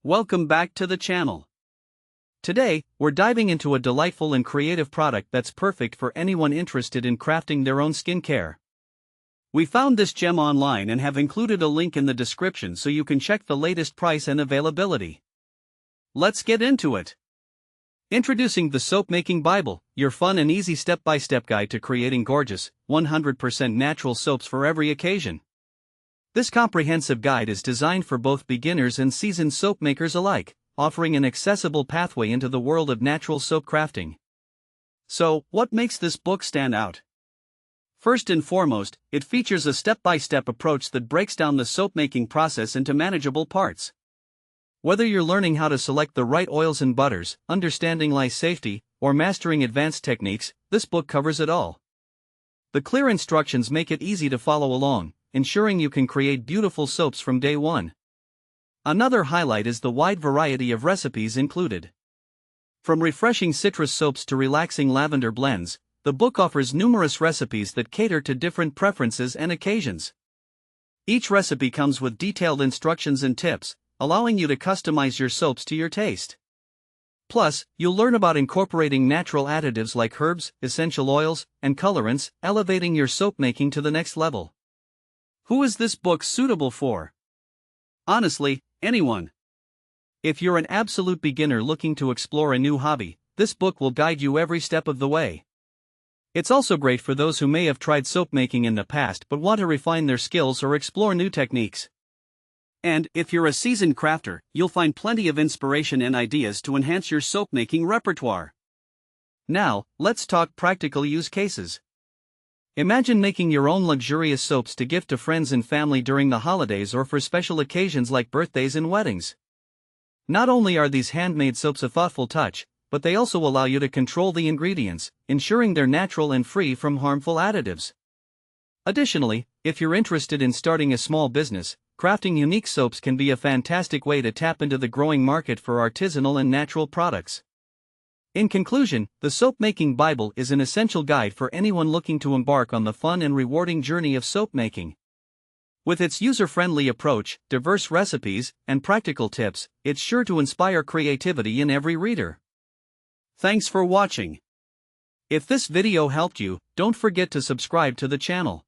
Welcome back to the channel. Today, we're diving into a delightful and creative product that's perfect for anyone interested in crafting their own skincare. We found this gem online and have included a link in the description so you can check the latest price and availability. Let's get into it. Introducing the Soap Making Bible, your fun and easy step-by-step guide to creating gorgeous, 100% natural soaps for every occasion. This comprehensive guide is designed for both beginners and seasoned soap makers alike, offering an accessible pathway into the world of natural soap crafting. So, what makes this book stand out? First and foremost, it features a step-by-step approach that breaks down the soap-making process into manageable parts. Whether you're learning how to select the right oils and butters, understanding lice safety, or mastering advanced techniques, this book covers it all. The clear instructions make it easy to follow along, ensuring you can create beautiful soaps from day one. Another highlight is the wide variety of recipes included. From refreshing citrus soaps to relaxing lavender blends, the book offers numerous recipes that cater to different preferences and occasions. Each recipe comes with detailed instructions and tips, allowing you to customize your soaps to your taste. Plus, you'll learn about incorporating natural additives like herbs, essential oils, and colorants, elevating your soap making to the next level. Who is this book suitable for? Honestly, anyone. If you're an absolute beginner looking to explore a new hobby, this book will guide you every step of the way. It's also great for those who may have tried soap making in the past but want to refine their skills or explore new techniques. And if you're a seasoned crafter, you'll find plenty of inspiration and ideas to enhance your soap making repertoire. Now, let's talk practical use cases. Imagine making your own luxurious soaps to gift to friends and family during the holidays or for special occasions like birthdays and weddings. Not only are these handmade soaps a thoughtful touch, but they also allow you to control the ingredients, ensuring they're natural and free from harmful additives. Additionally, if you're interested in starting a small business, crafting unique soaps can be a fantastic way to tap into the growing market for artisanal and natural products. In conclusion, the Soap Making Bible is an essential guide for anyone looking to embark on the fun and rewarding journey of soap making. With its user-friendly approach, diverse recipes, and practical tips, it's sure to inspire creativity in every reader. Thanks for watching. If this video helped you, don't forget to subscribe to the channel.